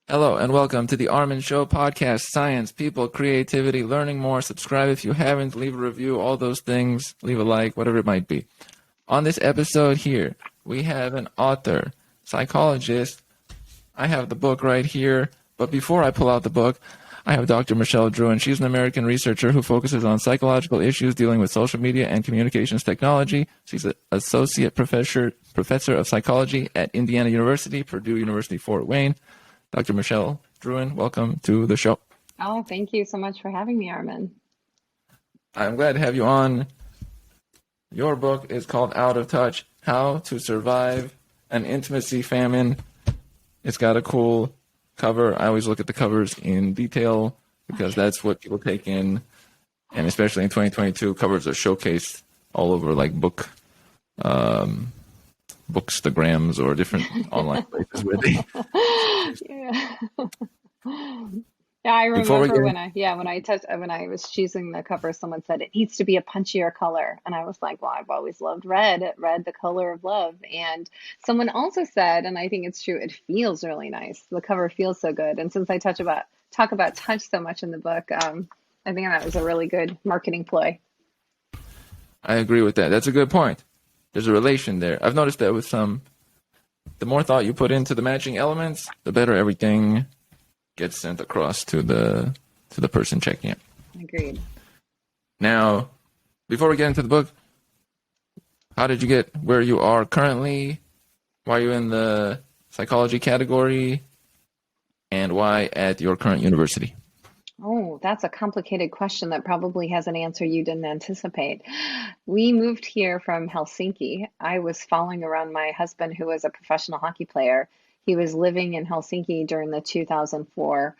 Hello and welcome to the Armin Show podcast. Science, people, creativity, learning more. Subscribe if you haven't. Leave a review, all those things. Leave a like, whatever it might be. On this episode here, we have an author, psychologist. I have the book right here. But before I pull out the book, I have Dr. Michelle Drouin. She's an American researcher who focuses on psychological issues dealing with social media and communications technology. She's an associate professor of psychology at Indiana University, Purdue University, Fort Wayne. Dr. Michelle Drouin, welcome to the show. Oh, thank you so much for having me, Armin. I'm glad to have you on. Your book is called Out of Touch, How to Survive an Intimacy Famine. It's got a cool cover. I always look at the covers in detail because that's what people take in. And especially in 2022, covers are showcased all over like bookstagrams or different online places where they... Yeah. Yeah, I remember when I was choosing the cover, someone said it needs to be a punchier color. And I was like, well, I've always loved red, the color of love. And someone also said, and I think it's true, it feels really nice. The cover feels so good. And since I talk about touch so much in the book, I think that was a really good marketing ploy. I agree with that. That's a good point. There's a relation there. I've noticed that with the more thought you put into the matching elements, the better everything gets sent across to the person checking it. Agreed. Now, before we get into the book, how did you get where you are currently? Why are you in the psychology category? And why at your current university? Oh, that's a complicated question that probably has an answer you didn't anticipate. We moved here from Helsinki. I was following around my husband, who was a professional hockey player. He was living in Helsinki during the 2004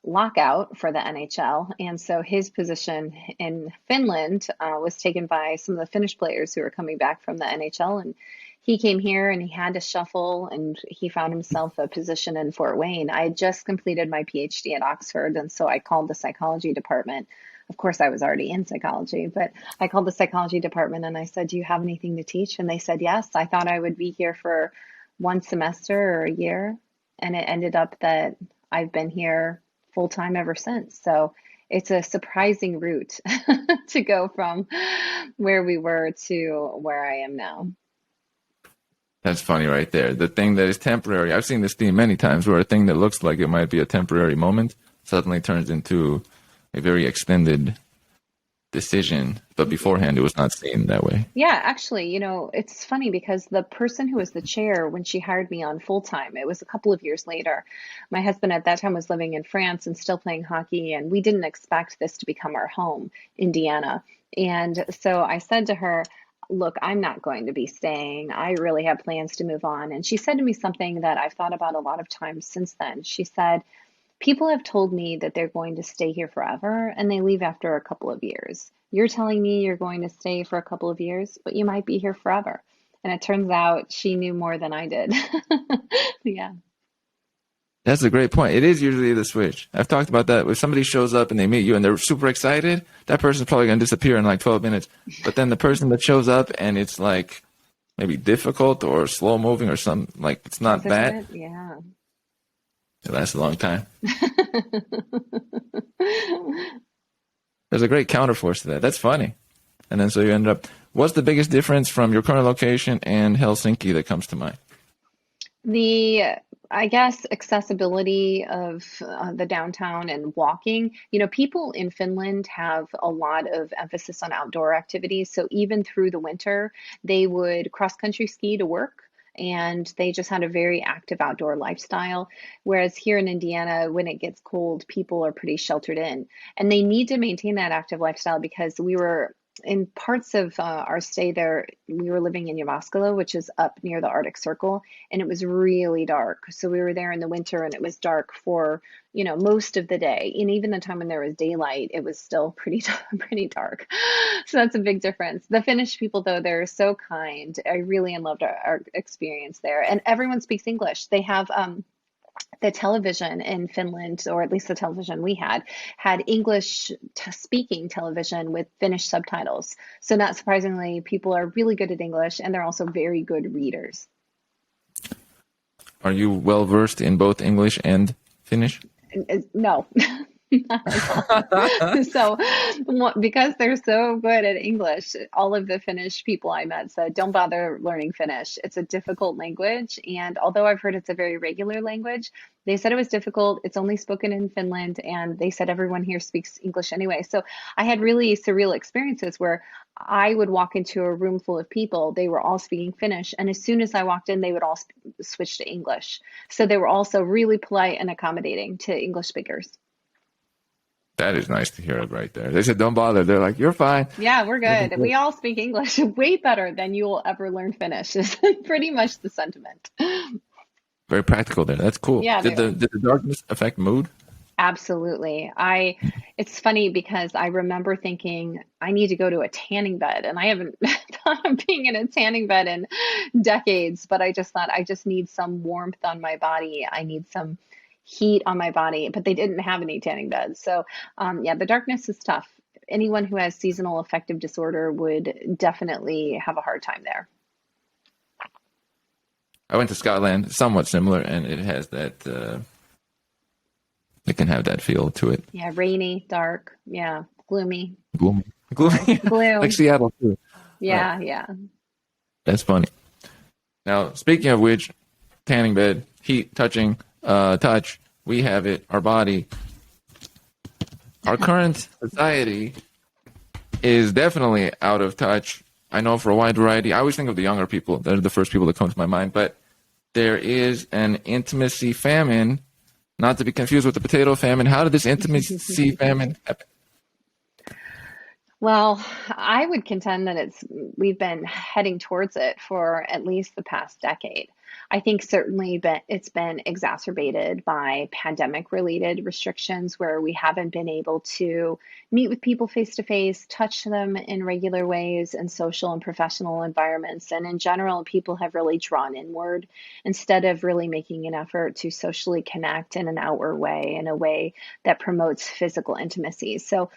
lockout for the NHL. And so his position in Finland was taken by some of the Finnish players who were coming back from the NHL. And he came here and he had to shuffle and he found himself a position in Fort Wayne. I had just completed my Ph.D. at Oxford. And so I called the psychology department. Of course, I was already in psychology, but I called the psychology department and I said, do you have anything to teach? And they said, yes. I thought I would be here for one semester or a year. And it ended up that I've been here full time ever since. So it's a surprising route to go from where we were to where I am now. That's funny right there. The thing that is temporary. I've seen this theme many times where a thing that looks like it might be a temporary moment suddenly turns into a very extended decision. But beforehand, it was not seen that way. Yeah, actually, it's funny because the person who was the chair when she hired me on full time, it was a couple of years later. My husband at that time was living in France and still playing hockey, and we didn't expect this to become our home, Indiana. And so I said to her, look, I'm not going to be staying. I really have plans to move on. And she said to me something that I've thought about a lot of times since then. She said, people have told me that they're going to stay here forever and they leave after a couple of years. You're telling me you're going to stay for a couple of years, but you might be here forever. And it turns out she knew more than I did. Yeah. That's a great point. It is usually the switch. I've talked about that. If somebody shows up and they meet you and they're super excited, that person's probably going to disappear in like 12 minutes. But then the person that shows up and it's like maybe difficult or slow moving or something, like it's not bad. Yeah. It lasts a long time. There's a great counterforce to that. That's funny. And then so you end up, what's the biggest difference from your current location and Helsinki that comes to mind? I guess, accessibility of the downtown and walking. People in Finland have a lot of emphasis on outdoor activities. So even through the winter, they would cross-country ski to work. And they just had a very active outdoor lifestyle. Whereas here in Indiana, when it gets cold, people are pretty sheltered in. And they need to maintain that active lifestyle because we were in parts of our stay there, we were living in Jyväskylä, which is up near the Arctic Circle, and it was really dark. So we were there in the winter and it was dark for, most of the day. And even the time when there was daylight, it was still pretty dark. So that's a big difference. The Finnish people, though, they're so kind. I really loved our experience there. And everyone speaks English. They have the television in Finland, or at least the television we had English speaking television with Finnish subtitles. So not surprisingly, people are really good at English and they're also very good readers. Are you well versed in both English and Finnish? No, not at all. So, because they're so good at English, all of the Finnish people I met said, don't bother learning Finnish. It's a difficult language. And although I've heard it's a very regular language, they said it was difficult. It's only spoken in Finland. And they said everyone here speaks English anyway. So I had really surreal experiences where I would walk into a room full of people. They were all speaking Finnish. And as soon as I walked in, they would all switch to English. So they were also really polite and accommodating to English speakers. That is nice to hear right there. They said, don't bother. They're like, you're fine. Yeah, we're good. We all speak English way better than you will ever learn Finnish, is pretty much the sentiment. Very practical there. That's cool. Yeah, they are. Did the darkness affect mood? Absolutely. It's funny because I remember thinking I need to go to a tanning bed, and I haven't thought of being in a tanning bed in decades, but I just thought I just need some warmth on my body. I need some heat on my body, but they didn't have any tanning beds. So, yeah, the darkness is tough. Anyone who has seasonal affective disorder would definitely have a hard time there. I went to Scotland, somewhat similar, and it has that, it can have that feel to it. Yeah, rainy, dark, yeah, gloomy, Gloomy. Gloomy. gloom. Like Seattle, too. Yeah, Right. yeah. That's funny. Now, speaking of which, tanning bed, heat, touching, touch, we have it, our body. Our current society is definitely out of touch. I know for a wide variety. I always think of the younger people. They're the first people that come to my mind. But there is an intimacy famine, not to be confused with the potato famine. How did this intimacy famine happen? Well, I would contend that we've been heading towards it for at least the past decade. I think certainly it's been exacerbated by pandemic related restrictions where we haven't been able to meet with people face to face, touch them in regular ways in social and professional environments. And in general, people have really drawn inward instead of really making an effort to socially connect in an outward way, in a way that promotes physical intimacy. So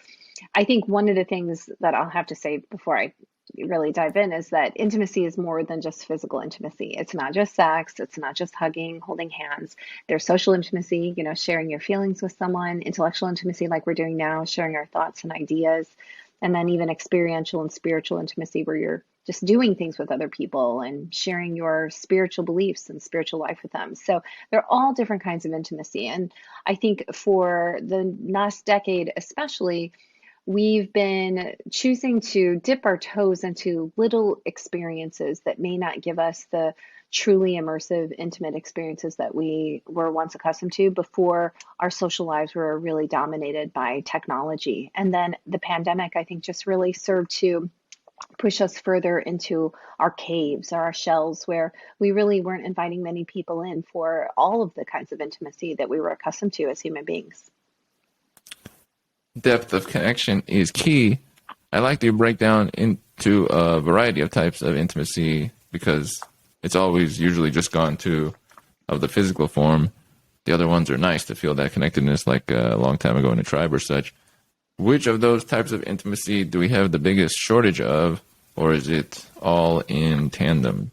I think one of the things that I'll have to say before I really dive in is that intimacy is more than just physical intimacy. It's not just sex, it's not just hugging, holding hands. There's social intimacy, sharing your feelings with someone, intellectual intimacy like we're doing now, sharing our thoughts and ideas, and then even experiential and spiritual intimacy where you're just doing things with other people and sharing your spiritual beliefs and spiritual life with them. So they're all different kinds of intimacy. And I think for the last decade, especially, we've been choosing to dip our toes into little experiences that may not give us the truly immersive, intimate experiences that we were once accustomed to before our social lives were really dominated by technology. And then the pandemic, I think, just really served to push us further into our caves or our shells where we really weren't inviting many people in for all of the kinds of intimacy that we were accustomed to as human beings. Depth of connection is key. I like to break down into a variety of types of intimacy because it's always usually just gone to of the physical form. The other ones are nice to feel that connectedness like a long time ago in a tribe or such. Which of those types of intimacy do we have the biggest shortage of, or is it all in tandem?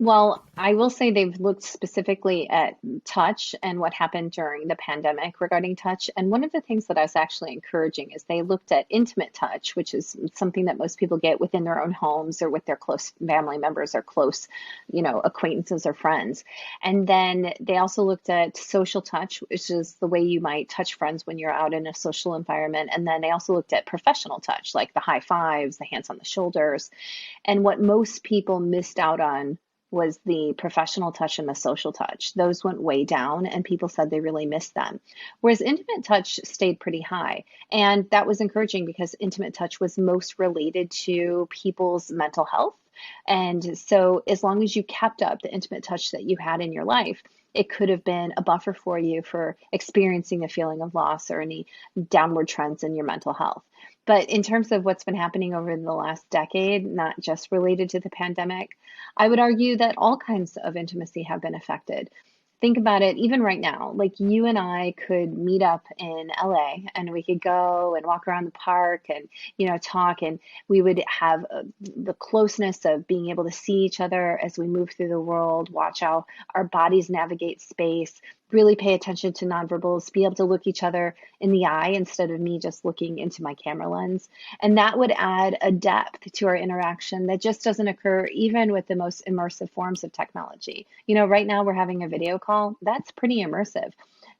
Well, I will say they've looked specifically at touch and what happened during the pandemic regarding touch. And one of the things that I was actually encouraging is they looked at intimate touch, which is something that most people get within their own homes or with their close family members or close, acquaintances or friends. And then they also looked at social touch, which is the way you might touch friends when you're out in a social environment. And then they also looked at professional touch, like the high fives, the hands on the shoulders. And what most people missed out on was the professional touch and the social touch. Those went way down and people said they really missed them. Whereas intimate touch stayed pretty high. And that was encouraging because intimate touch was most related to people's mental health. And so as long as you kept up the intimate touch that you had in your life, it could have been a buffer for you for experiencing a feeling of loss or any downward trends in your mental health. But in terms of what's been happening over the last decade, not just related to the pandemic, I would argue that all kinds of intimacy have been affected. Think about it, even right now, like you and I could meet up in LA and we could go and walk around the park and, talk, and we would have the closeness of being able to see each other as we move through the world, watch how our bodies navigate space, really pay attention to nonverbals, be able to look each other in the eye instead of me just looking into my camera lens. And that would add a depth to our interaction that just doesn't occur even with the most immersive forms of technology. Right now we're having a video call. That's pretty immersive.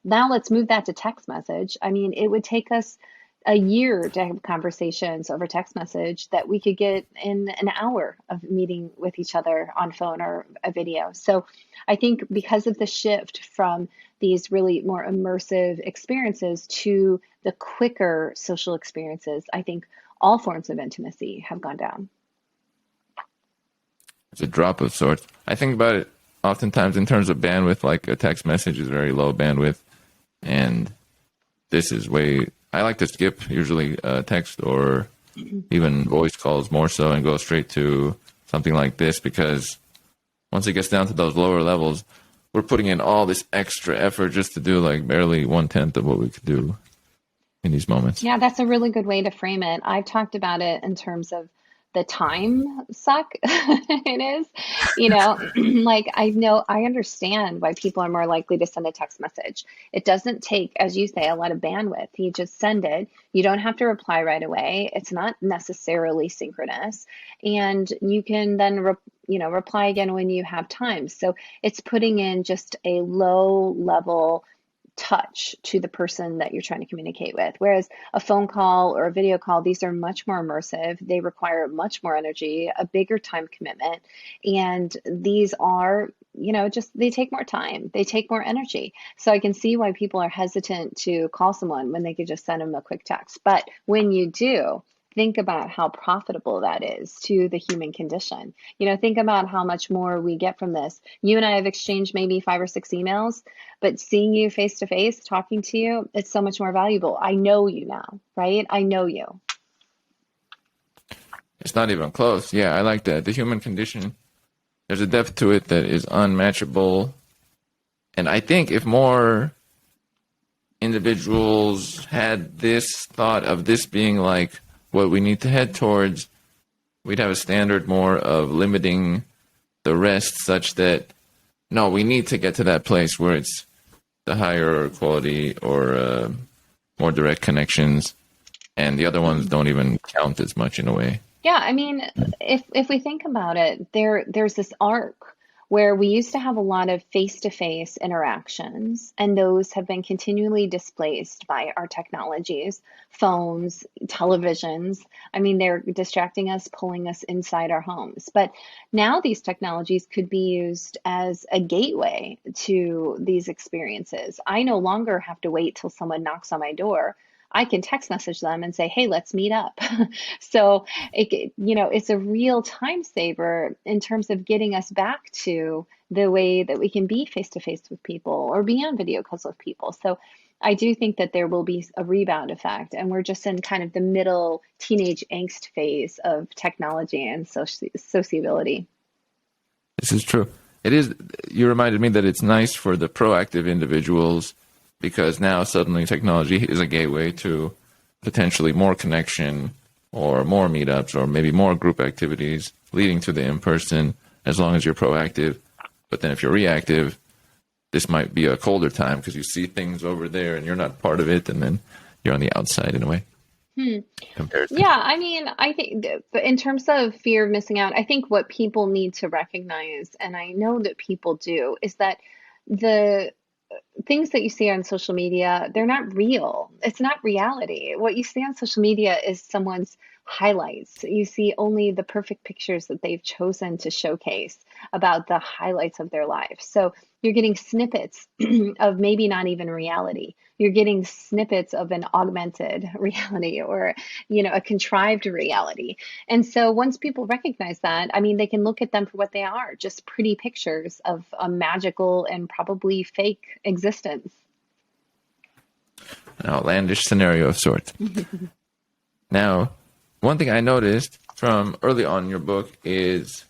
Now let's move that to text message. I mean, it would take us a year to have conversations over text message that we could get in an hour of meeting with each other on phone or a video. So I think because of the shift from these really more immersive experiences to the quicker social experiences, I think all forms of intimacy have gone down. It's a drop of sorts. I think about it oftentimes in terms of bandwidth, like a text message is very low bandwidth, and this is I like to skip usually text or even voice calls more so and go straight to something like this, because once it gets down to those lower levels, we're putting in all this extra effort just to do like barely 1/10 of what we could do in these moments. Yeah, that's a really good way to frame it. I've talked about it in terms of the time suck it is. Like I understand why people are more likely to send a text message. It doesn't take, as you say, a lot of bandwidth. You just send it. You don't have to reply right away. It's not necessarily synchronous. And you can then reply again when you have time. So it's putting in just a low level touch to the person that you're trying to communicate with. Whereas a phone call or a video call, these are much more immersive. They require much more energy, a bigger time commitment. And these are, they take more time. They take more energy. So I can see why people are hesitant to call someone when they could just send them a quick text. But when you do, think about how profitable that is to the human condition. Think about how much more we get from this. You and I have exchanged maybe 5 or 6 emails, but seeing you face to face, talking to you, it's so much more valuable. I know you now, right? I know you. It's not even close. Yeah, I like that. The human condition, there's a depth to it that is unmatchable. And I think if more individuals had this thought of this being like what we need to head towards, we'd have a standard more of limiting the rest such that, no, we need to get to that place where it's the higher quality or more direct connections, and the other ones don't even count as much in a way. Yeah, I mean, if we think about it, there's this arc where we used to have a lot of face-to-face interactions, and those have been continually displaced by our technologies, phones, televisions. I mean, they're distracting us, pulling us inside our homes. But now these technologies could be used as a gateway to these experiences. I no longer have to wait till someone knocks on my door. I can text message them and say, hey, let's meet up. So it's a real time saver in terms of getting us back to the way that we can be face to face with people or be on video calls with people. So I do think that there will be a rebound effect, and we're just in kind of the middle teenage angst phase of technology and sociability. This is true. It is. You reminded me that it's nice for the proactive individuals, because now suddenly technology is a gateway to potentially more connection or more meetups or maybe more group activities leading to the in-person, as long as you're proactive. But then if you're reactive, this might be a colder time because you see things over there and you're not part of it, and then you're on the outside in a way. Yeah, I mean, I think in terms of fear of missing out, I think what people need to recognize, and I know that people do, is that the things that you see on social media, they're not real. It's not reality. What you see on social media is someone's highlights. You see only the perfect pictures that they've chosen to showcase about the highlights of their life. So you're getting snippets of maybe not even reality. You're getting snippets of an augmented reality or, a contrived reality. And so once people recognize that, I mean, they can look at them for what they are, just pretty pictures of a magical and probably fake existence. An outlandish scenario of sorts. Now, one thing I noticed from early on in your book is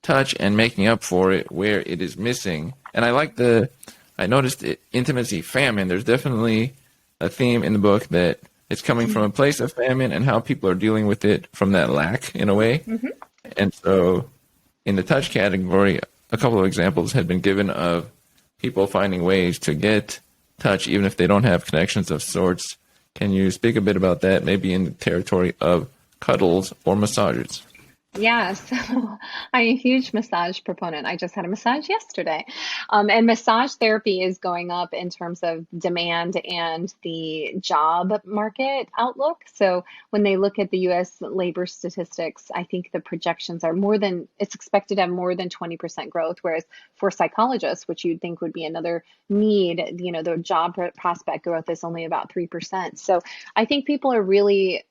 touch and making up for it where it is missing. And I noticed intimacy, famine. There's definitely a theme in the book that it's coming from a place of famine and how people are dealing with it from that lack in a way. Mm-hmm. And so in the touch category, a couple of examples had been given of people finding ways to get touch even if they don't have connections of sorts. Can you speak a bit about that, maybe in the territory of cuddles or massages? Yeah, so I'm a huge massage proponent. I just had a massage yesterday. And massage therapy is going up in terms of demand and the job market outlook. So when they look at the US labor statistics, I think the projections are it's expected to have more than 20% growth. Whereas for psychologists, which you'd think would be another need, the job prospect growth is only about 3%. So I think people are really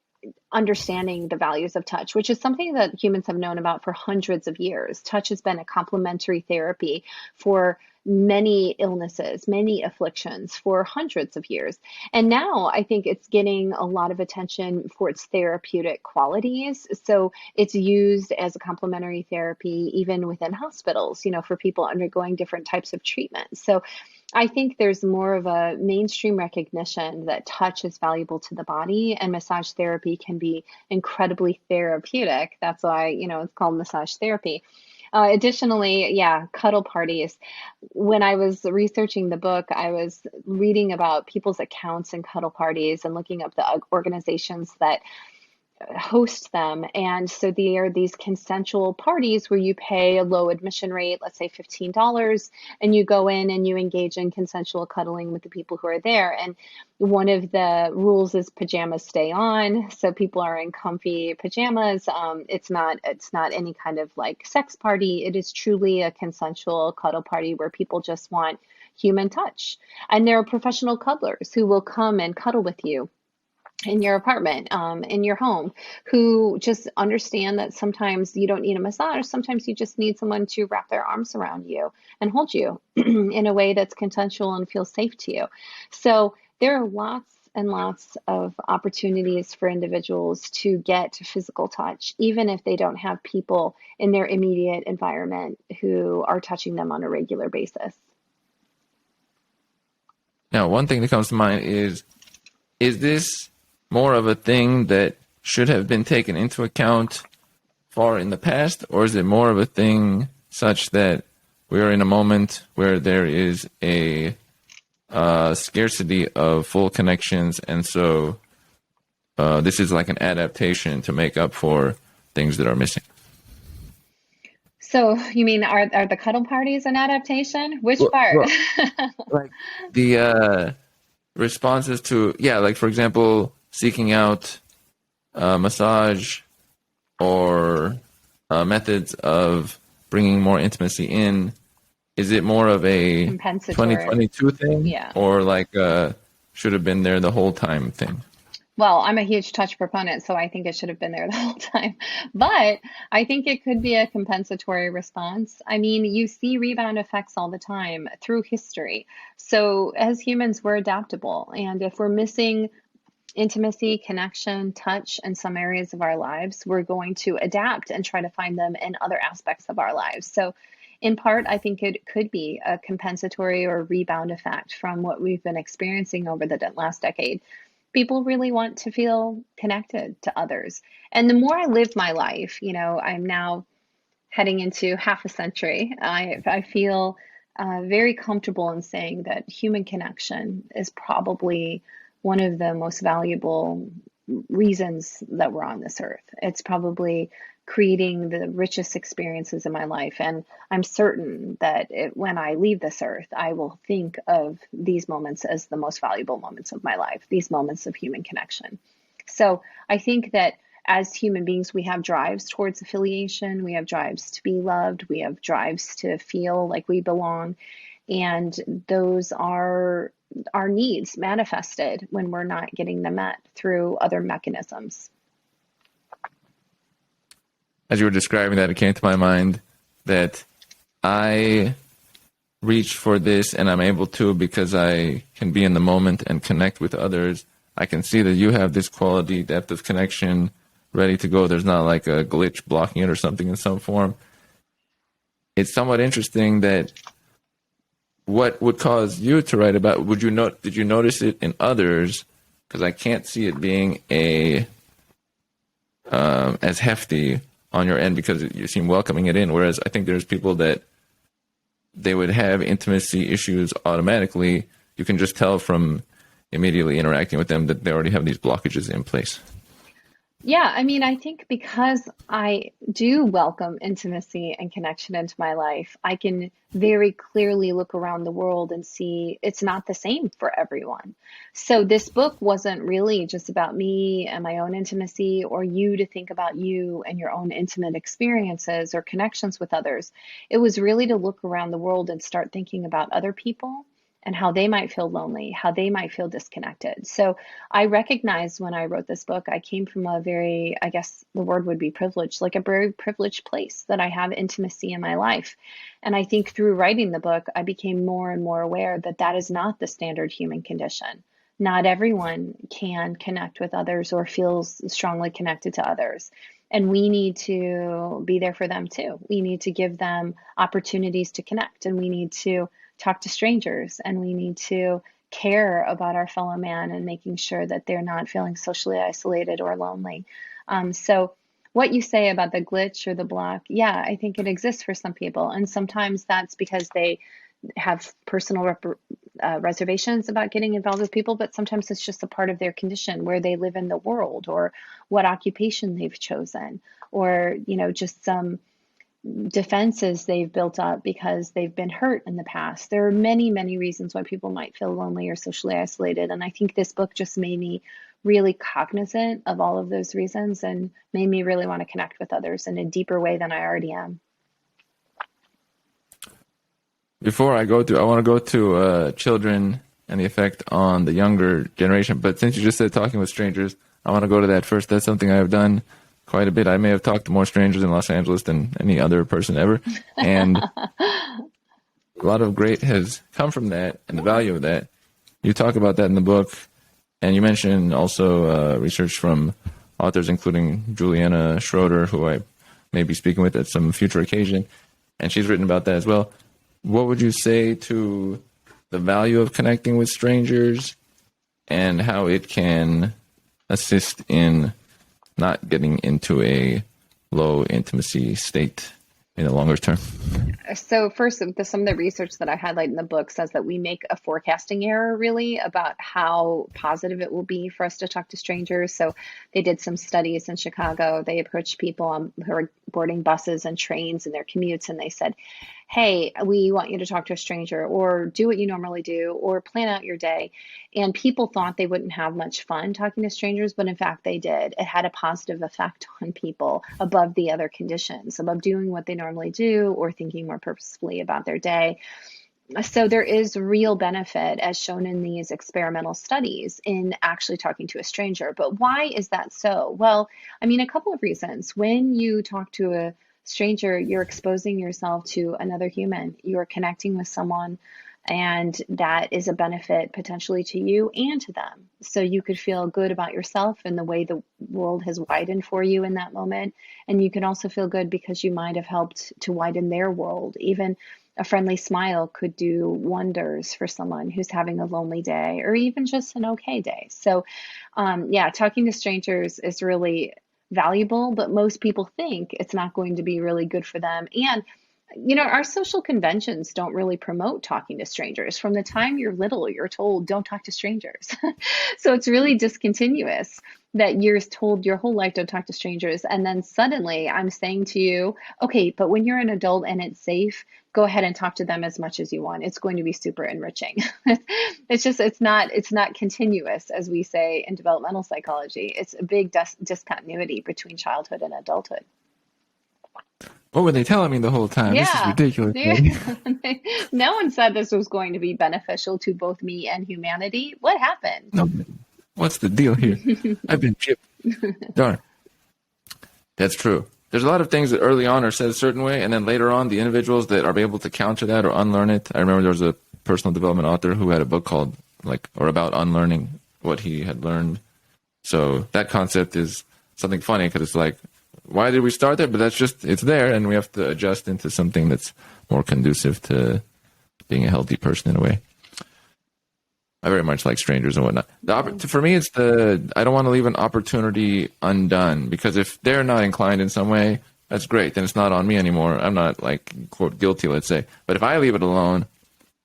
understanding the values of touch, which is something that humans have known about for hundreds of years. Touch has been a complementary therapy for many illnesses, many afflictions for hundreds of years. And now I think it's getting a lot of attention for its therapeutic qualities. So it's used as a complementary therapy even within hospitals, for people undergoing different types of treatment. So I think there's more of a mainstream recognition that touch is valuable to the body, and massage therapy can be incredibly therapeutic. That's why, it's called massage therapy. Additionally, yeah, cuddle parties. When I was researching the book, I was reading about people's accounts in cuddle parties and looking up the organizations that host them. And so they are these consensual parties where you pay a low admission rate, let's say $15, and you go in and you engage in consensual cuddling with the people who are there. And one of the rules is pajamas stay on. So people are in comfy pajamas. It's not any kind of like sex party. It is truly a consensual cuddle party where people just want human touch. And there are professional cuddlers who will come and cuddle with you in your apartment, in your home, who just understand that sometimes you don't need a massage. Sometimes you just need someone to wrap their arms around you and hold you in a way that's consensual and feels safe to you. So there are lots and lots of opportunities for individuals to get physical touch, even if they don't have people in their immediate environment who are touching them on a regular basis. Now, one thing that comes to mind is this more of a thing that should have been taken into account far in the past, or is it more of a thing such that we are in a moment where there is a scarcity of full connections, and so this is like an adaptation to make up for things that are missing? So you mean are the cuddle parties an adaptation? Which Well, part? well, like the responses to, like for example, seeking out massage or methods of bringing more intimacy in. Is it more of a Compensatory. 2022 thing, Yeah. or like should have been there the whole time thing? Well, I'm a huge touch proponent, so I think it should have been there the whole time. But I think it could be a compensatory response. I mean, you see rebound effects all the time through history. So as humans, we're adaptable. And if we're missing intimacy, connection, touch in some areas of our lives, we're going to adapt and try to find them in other aspects of our lives. So in part, I think it could be a compensatory or rebound effect from what we've been experiencing over the last decade. People really want to feel connected to others. And the more I live my life, I'm now heading into half a century. I feel very comfortable in saying that human connection is probably one of the most valuable reasons that we're on this earth. It's probably creating the richest experiences in my life. And I'm certain that when I leave this earth, I will think of these moments as the most valuable moments of my life, these moments of human connection. So I think that as human beings, we have drives towards affiliation. We have drives to be loved. We have drives to feel like we belong. And those are our needs manifested when we're not getting them met through other mechanisms. As you were describing that, it came to my mind that I reach for this and I'm able to because I can be in the moment and connect with others. I can see that you have this quality, depth of connection ready to go. There's not like a glitch blocking it or something in some form. It's somewhat interesting that what would cause you to write about, did you notice it in others? Because I can't see it being as hefty on your end because you seem welcoming it in. Whereas I think there's people that they would have intimacy issues automatically, you can just tell from immediately interacting with them that they already have these blockages in place. Yeah, I mean, I think because I do welcome intimacy and connection into my life, I can very clearly look around the world and see it's not the same for everyone. So this book wasn't really just about me and my own intimacy or you to think about you and your own intimate experiences or connections with others. It was really to look around the world and start thinking about other people and how they might feel lonely, how they might feel disconnected. So I recognized when I wrote this book, I came from a very, I guess the word would be privileged, like a very privileged place that I have intimacy in my life. And I think through writing the book, I became more and more aware that that is not the standard human condition. Not everyone can connect with others or feels strongly connected to others. And we need to be there for them too. We need to give them opportunities to connect, and we need to talk to strangers, and we need to care about our fellow man and making sure that they're not feeling socially isolated or lonely. So what you say about the glitch or the block, yeah, I think it exists for some people. And sometimes that's because they have personal reservations about getting involved with people, but sometimes it's just a part of their condition, where they live in the world, or what occupation they've chosen, or, just some defenses they've built up because they've been hurt in the past. There are many, many reasons why people might feel lonely or socially isolated. And I think this book just made me really cognizant of all of those reasons and made me really want to connect with others in a deeper way than I already am. Before I want to go to children and the effect on the younger generation. But since you just said talking with strangers, I want to go to that first. That's something I have done quite a bit. I may have talked to more strangers in Los Angeles than any other person ever. And a lot of great has come from that and the value of that. You talk about that in the book. And you mentioned also research from authors, including Juliana Schroeder, who I may be speaking with at some future occasion. And she's written about that as well. What would you say to the value of connecting with strangers and how it can assist in not getting into a low intimacy state in the longer term? So first, some of the research that I highlight in the book says that we make a forecasting error really about how positive it will be for us to talk to strangers. So they did some studies in Chicago. They approached people who are boarding buses and trains in their commutes, and they said, hey, we want you to talk to a stranger, or do what you normally do, or plan out your day. And people thought they wouldn't have much fun talking to strangers, but in fact they did. It had a positive effect on people above the other conditions, above doing what they normally do or thinking more purposefully about their day. So there is real benefit, as shown in these experimental studies, in actually talking to a stranger. But why is that so? Well, I mean, a couple of reasons. When you talk to a stranger, you're exposing yourself to another human. You're connecting with someone, and that is a benefit potentially to you and to them. So you could feel good about yourself and the way the world has widened for you in that moment. And you can also feel good because you might have helped to widen their world. Even a friendly smile could do wonders for someone who's having a lonely day or even just an okay day. So talking to strangers is really valuable, but most people think it's not going to be really good for them. And our social conventions don't really promote talking to strangers. From the time you're little, you're told don't talk to strangers. So it's really discontinuous that you're told your whole life don't talk to strangers. And then suddenly I'm saying to you, okay, but when you're an adult and it's safe, go ahead and talk to them as much as you want. It's going to be super enriching. It's not continuous, as we say in developmental psychology. It's a big discontinuity between childhood and adulthood. What were they telling me the whole time? Yeah. This is ridiculous. No one said this was going to be beneficial to both me and humanity. What happened? No, what's the deal here? I've been chipped. Darn. That's true. There's a lot of things that early on are said a certain way, and then later on, the individuals that are able to counter that or unlearn it. I remember there was a personal development author who had a book called about unlearning what he had learned. So that concept is something funny because it's like, why did we start there? But it's there, and we have to adjust into something that's more conducive to being a healthy person in a way. I very much like strangers and whatnot. For me, it's I don't want to leave an opportunity undone, because if they're not inclined in some way, that's great. Then it's not on me anymore. I'm not like quote guilty, let's say. But if I leave it alone,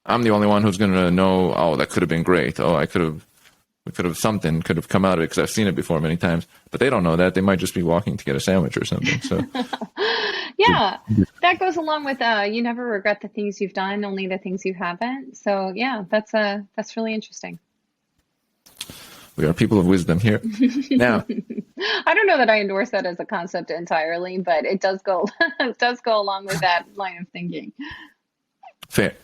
I'm the only one who's going to know, oh, that could have been great. Oh, something could have come out of it because I've seen it before many times. But they don't know that. They might just be walking to get a sandwich or something. So, Yeah, that goes along with you never regret the things you've done, only the things you haven't. So yeah, that's really interesting. we are people of wisdom here. Now, I don't know that I endorse that as a concept entirely, but it does go it does go along with that line of thinking. fair.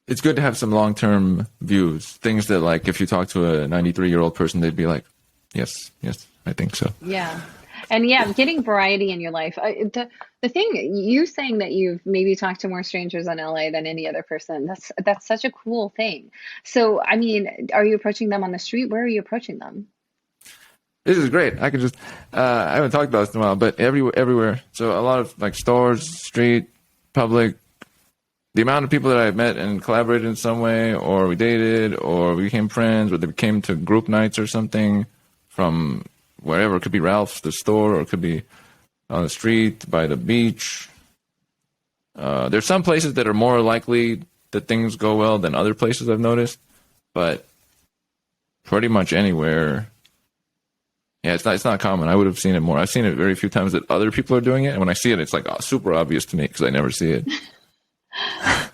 It's good to have some long-term views. Things that, like, if you talk to a 93-year-old person, they'd be like, yes, I think so. Yeah. And yeah, getting variety in your life. The thing, you saying that you've maybe talked to more strangers in LA than any other person, that's such a cool thing. So, I mean, are you approaching them on the street? Where are you approaching them? This is great. I could just, I haven't talked about this in a while, but everywhere. So a lot of like stores, street, public, the amount of people that I've met and collaborated in some way, or we dated, or we became friends, or they came to group nights or something from wherever. It could be Ralph's, the store, or it could be on the street, by the beach. There's some places that are more likely that things go well than other places I've noticed, but pretty much anywhere. Yeah, it's not common. I would have seen it more. I've seen it very few times that other people are doing it, and when I see it, it's like super obvious to me because I never see it.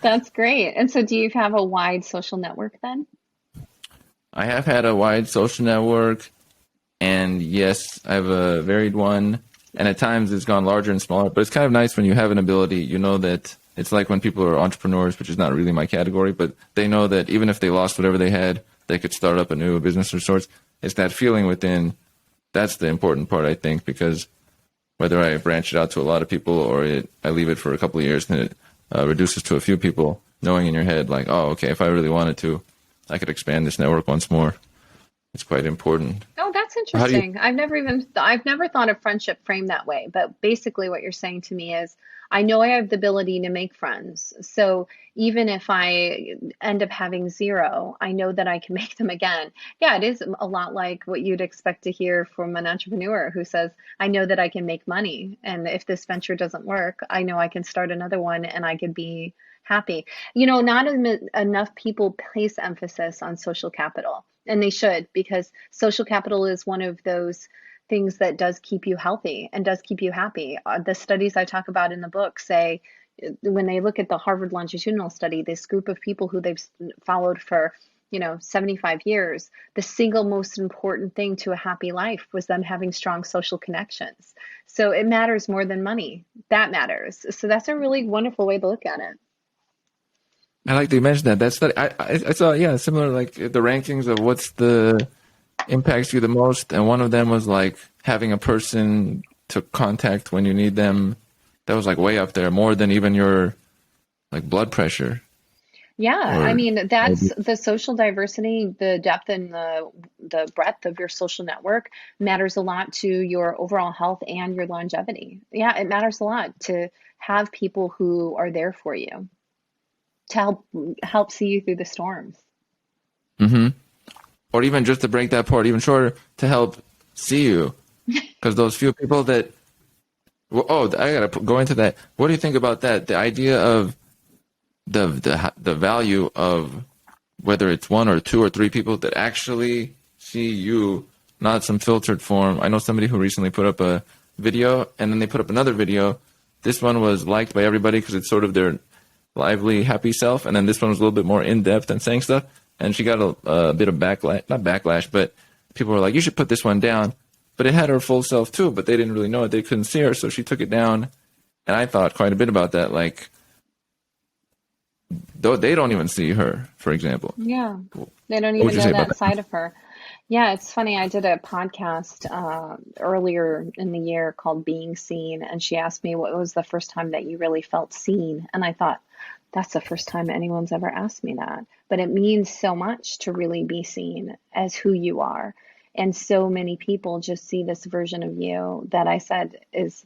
That's great. And so do you have a wide social network then? I have had a wide social network, and yes, I have a varied one, and at times it's gone larger and smaller, but it's kind of nice when you have an ability, you know that it's like when people are entrepreneurs, which is not really my category, but they know that even if they lost whatever they had, they could start up a new business of sorts. It's that feeling within. That's the important part, I think, because whether I branch it out to a lot of people or I leave it for a couple of years and it reduces to a few people, knowing in your head, like, oh, okay, if I really wanted to, I could expand this network once more. It's quite important. Oh, that's interesting. I've never thought of friendship framed that way, but basically what you're saying to me is I know I have the ability to make friends. So even if I end up having zero, I know that I can make them again. Yeah, it is a lot like what you'd expect to hear from an entrepreneur who says, I know that I can make money. And if this venture doesn't work, I know I can start another one and I could be happy. You know, not enough people place emphasis on social capital, and they should, because social capital is one of those things that does keep you healthy and does keep you happy. The studies I talk about in the book say when they look at the Harvard longitudinal study, this group of people who they've followed for 75 years, the single most important thing to a happy life was them having strong social connections. So it matters more than money. That matters. So that's a really wonderful way to look at it. I like that you mentioned that. That's I saw, yeah, similar, like the rankings of what's the impacts you the most, and one of them was like having a person to contact when you need them. That was like way up there, more than even your like blood pressure. Yeah, Or I mean, maybe. that's the social diversity, the depth and the breadth of your social network matters a lot to your overall health and your longevity. Yeah, it matters a lot to have people who are there for you to help see you through the storms. Hmm. Or even just to break that part even shorter, to help see you, because those few people that. Well, oh, I gotta go into that. What do you think about that? The idea of the value of whether it's one or two or three people that actually see you, not some filtered form. I know somebody who recently put up a video, and then they put up another video. This one was liked by everybody because it's sort of their lively, happy self, and then this one was a little bit more in depth and saying stuff. And she got a bit of backlash, not backlash, but people were like, "You should put this one down." But it had her full self too, but they didn't really know it. They couldn't see her, so she took it down. And I thought quite a bit about that, like, though they don't even see her, for example. Yeah, they don't What would even you know say about that that? side of her. Yeah, it's funny. I did a podcast earlier in the year called Being Seen, and she asked me what was the first time that you really felt seen. And I thought, that's the first time anyone's ever asked me that. But it means so much to really be seen as who you are. And so many people just see this version of you that I said is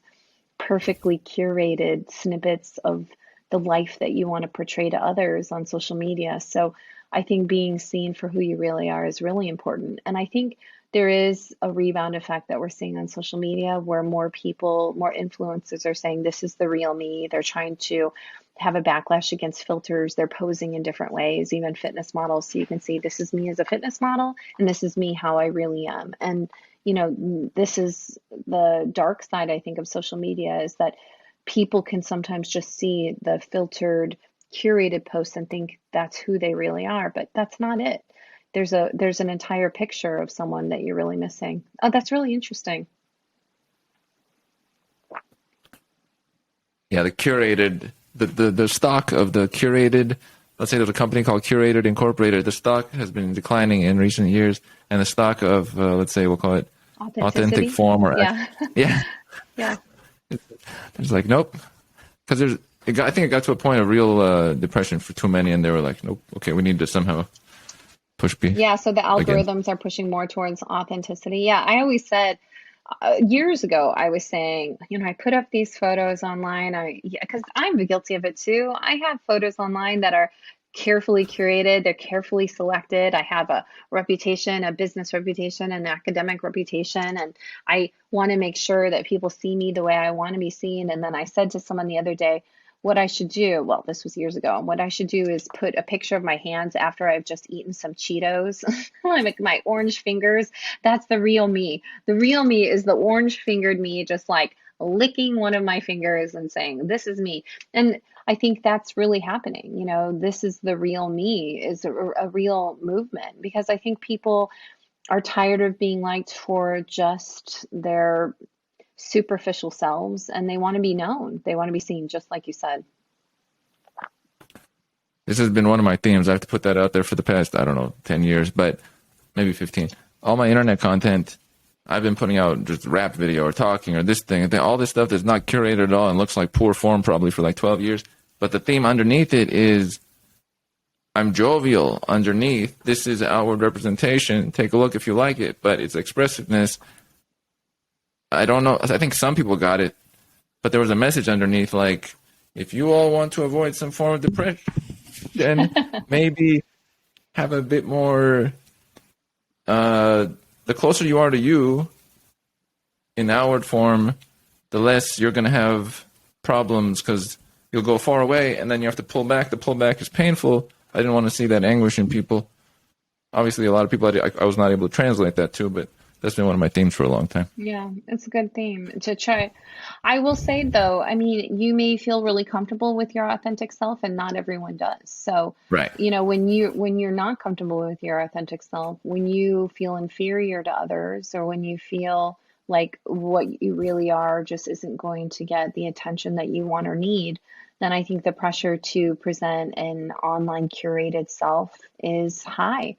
perfectly curated snippets of the life that you want to portray to others on social media. So I think being seen for who you really are is really important. And I think there is a rebound effect that we're seeing on social media where more people, more influencers are saying, this is the real me. They're trying to have a backlash against filters. They're posing in different ways, even fitness models. So you can see this is me as a fitness model, and this is me how I really am. And, this is the dark side, I think, of social media is that people can sometimes just see the filtered, curated posts and think that's who they really are, but that's not it. There's an entire picture of someone that you're really missing. Oh, that's really interesting. Yeah, the stock of the curated, let's say there's a company called Curated Incorporated, the stock has been declining in recent years, and the stock of, let's say we'll call it authentic form or yeah. yeah. Yeah. It's like, nope. Because I think it got to a point of real depression for too many, and they were like, nope, okay, we need to somehow push B. Yeah, so the again. algorithms are pushing more towards authenticity. Yeah, I always said years ago, I was saying, I put up these photos online. Because I'm guilty of it too. I have photos online that are carefully curated, they're carefully selected. I have a reputation, a business reputation, an academic reputation, and I want to make sure that people see me the way I want to be seen. And then I said to someone the other day, what I should do, well, this was years ago, what I should do is put a picture of my hands after I've just eaten some Cheetos, like my orange fingers. That's the real me. The real me is the orange fingered me, just like licking one of my fingers and saying, this is me. And I think that's really happening. This is the real me is a real movement because I think people are tired of being liked for just their superficial selves and they want to be known. They want to be seen, just like you said. This has been one of my themes. I have to put that out there for the past, 10 years, but maybe 15. All my internet content, I've been putting out just rap video or talking or this thing, all this stuff that's not curated at all and looks like poor form probably for like 12 years. But the theme underneath it is I'm jovial underneath. This is outward representation. Take a look if you like it, but it's expressiveness. I don't know. I think some people got it, but there was a message underneath like, if you all want to avoid some form of depression, then maybe have a bit more, the closer you are to you in outward form, the less you're going to have problems because you'll go far away and then you have to pull back. The pullback is painful. I didn't want to see that anguish in people. Obviously, a lot of people, I was not able to translate that too, but that's been one of my themes for a long time. Yeah, it's a good theme to try. I will say though, you may feel really comfortable with your authentic self and not everyone does. So, right. When you're not comfortable with your authentic self, when you feel inferior to others or when you feel like what you really are just isn't going to get the attention that you want or need, then I think the pressure to present an online curated self is high.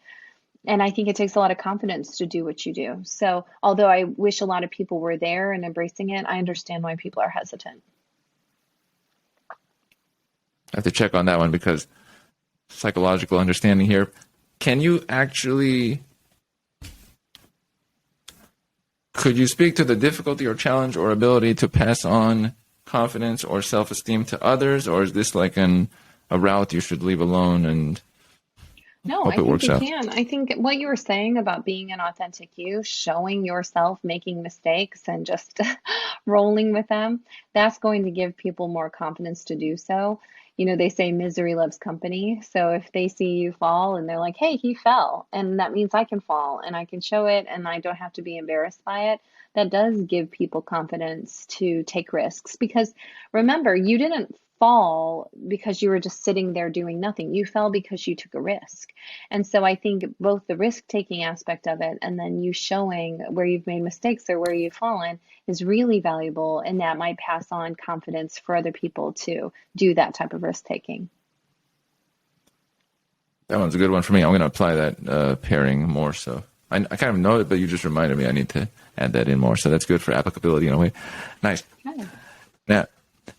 And I think it takes a lot of confidence to do what you do. So although I wish a lot of people were there and embracing it, I understand why people are hesitant. I have to check on that one because psychological understanding here. Could you speak to the difficulty or challenge or ability to pass on confidence or self-esteem to others? Or is this like a route you should leave alone and No, hope I it think works you out? can. I think what you were saying about being an authentic you, showing yourself, making mistakes and just rolling with them, that's going to give people more confidence to do so. They say misery loves company. So if they see you fall and they're like, hey, he fell, and that means I can fall and I can show it and I don't have to be embarrassed by it, that does give people confidence to take risks. Because remember, you didn't fall because you were just sitting there doing nothing. You fell because you took a risk. And so I think both the risk-taking aspect of it and then you showing where you've made mistakes or where you've fallen is really valuable, and that might pass on confidence for other people to do that type of risk-taking. That one's a good one for me. I'm going to apply that pairing more. So I kind of know it, but you just reminded me I need to add that in more. So that's good for applicability in a way. Nice. Okay. Now,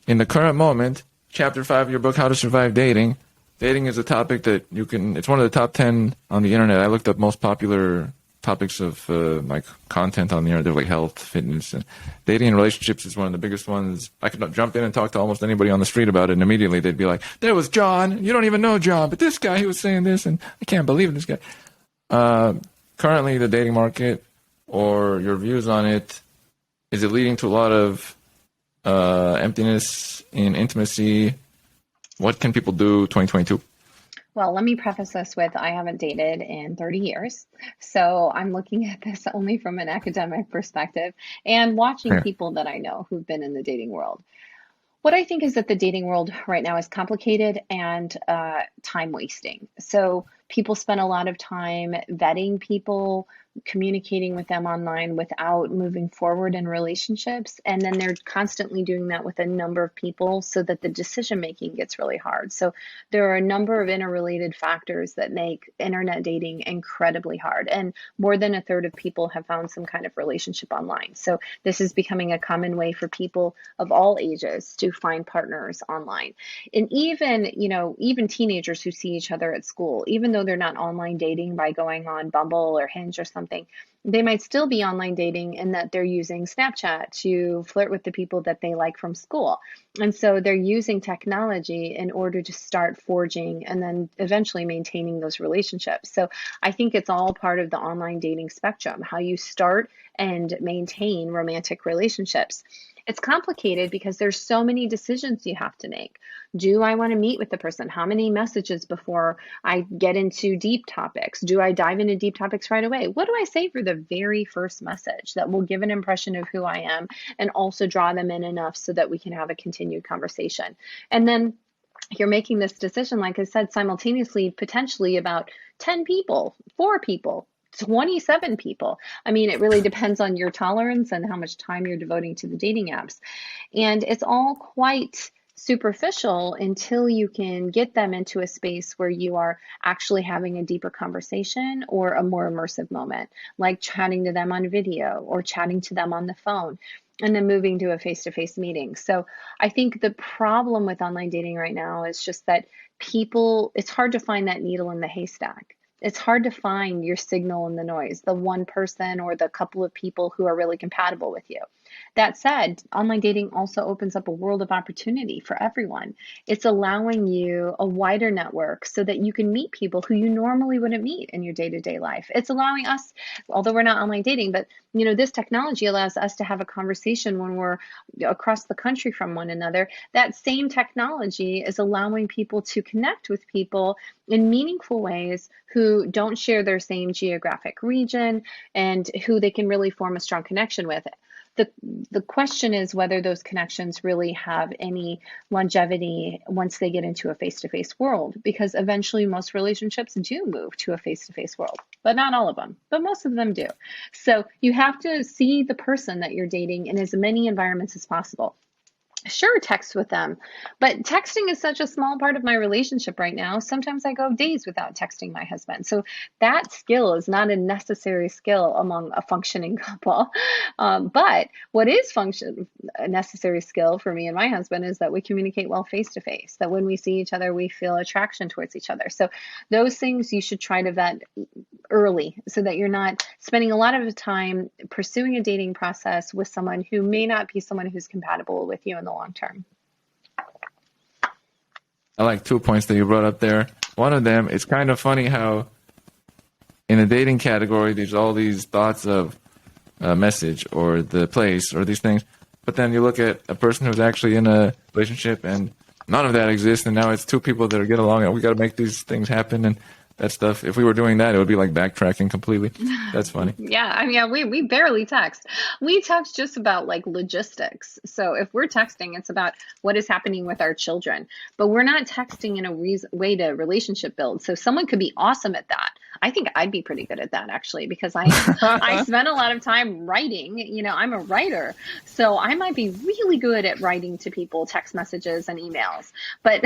in the current moment, Chapter 5 of your book, How to Survive Dating. Dating is a topic that it's one of the top 10 on the internet. I looked up most popular topics of like content on the internet. They're like health, fitness, and dating and relationships is one of the biggest ones. I could jump in and talk to almost anybody on the street about it, and immediately they'd be like, "There was John. You don't even know John, but this guy, he was saying this, and I can't believe this guy." Currently, the dating market, or your views on it, is it leading to a lot of emptiness in intimacy? What can people do 2022? Well, let me preface this with I haven't dated in 30 years. So I'm looking at this only from an academic perspective and watching Yeah. people that I know who've been in the dating world. What I think is that the dating world right now is complicated and time wasting. So people spend a lot of time vetting people, communicating with them online without moving forward in relationships. And then they're constantly doing that with a number of people so that the decision making gets really hard. So there are a number of interrelated factors that make internet dating incredibly hard. And more than a third of people have found some kind of relationship online. So this is becoming a common way for people of all ages to find partners online. And even, even teenagers who see each other at school, even though they're not online dating by going on Bumble or Hinge or something, they might still be online dating in that they're using Snapchat to flirt with the people that they like from school. And so they're using technology in order to start forging and then eventually maintaining those relationships. So I think it's all part of the online dating spectrum, how you start and maintain romantic relationships. It's complicated because there's so many decisions you have to make. Do I want to meet with the person? How many messages before I get into deep topics? Do I dive into deep topics right away? What do I say for the very first message that will give an impression of who I am and also draw them in enough so that we can have a continued conversation? And then you're making this decision, like I said, simultaneously, potentially about 10 people, 4 people, 27 people. I mean, it really depends on your tolerance and how much time you're devoting to the dating apps. And it's all quite superficial until you can get them into a space where you are actually having a deeper conversation or a more immersive moment, like chatting to them on video or chatting to them on the phone, and then moving to a face-to-face meeting. So I think the problem with online dating right now is just that it's hard to find that needle in the haystack. It's hard to find your signal in the noise, the one person or the couple of people who are really compatible with you. That said, online dating also opens up a world of opportunity for everyone. It's allowing you a wider network so that you can meet people who you normally wouldn't meet in your day-to-day life. It's allowing us, although we're not online dating, but this technology allows us to have a conversation when we're across the country from one another. That same technology is allowing people to connect with people in meaningful ways who don't share their same geographic region and who they can really form a strong connection with. The question is whether those connections really have any longevity once they get into a face-to-face world, because eventually most relationships do move to a face-to-face world, but not all of them, but most of them do. So you have to see the person that you're dating in as many environments as possible. Sure, text with them, but texting is such a small part of my relationship right now. Sometimes I go days without texting my husband. So that skill is not a necessary skill among a functioning couple. But what is a necessary skill for me and my husband is that we communicate well face to face, that when we see each other, we feel attraction towards each other. So those things you should try to vet early so that you're not spending a lot of time pursuing a dating process with someone who may not be someone who's compatible with you in the long term. I like 2 points that you brought up there. One of them, it's kind of funny how in the dating category, there's all these thoughts of a message or the place or these things. But then you look at a person who's actually in a relationship and none of that exists. And now it's 2 people that are getting along and we got to make these things happen. And that stuff, if we were doing that, it would be like backtracking completely. That's funny. Yeah, I mean, we barely text. We text just about like logistics. So if we're texting, it's about what is happening with our children, but we're not texting in a way to relationship build. So someone could be awesome at that. I think I'd be pretty good at that actually, because I spend a lot of time writing. I'm a writer, so I might be really good at writing to people text messages and emails, but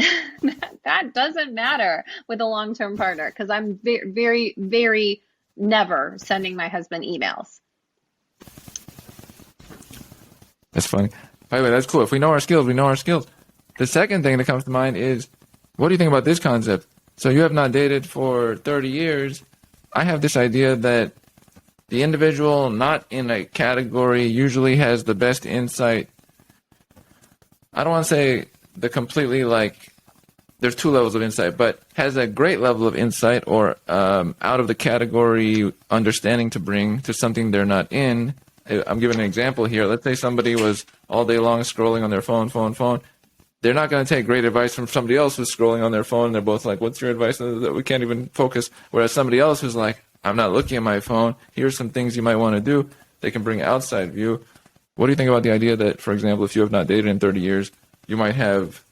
that doesn't matter with a long-term partner, because I'm very, very never sending my husband emails. That's funny. By the way, that's cool. If we know our skills, we know our skills. The second thing that comes to mind is, what do you think about this concept? So you have not dated for 30 years. I have this idea that the individual not in a category usually has the best insight. I don't want to say the completely like, there's two levels of insight, but has a great level of insight or out of the category understanding to bring to something they're not in. I'm giving an example here. Let's say somebody was all day long scrolling on their phone. They're not going to take great advice from somebody else who's scrolling on their phone. They're both like, what's your advice? We can't even focus. Whereas somebody else who's like, I'm not looking at my phone. Here's some things you might want to do. They can bring outside view. What do you think about the idea that, for example, if you have not dated in 30 years, you might have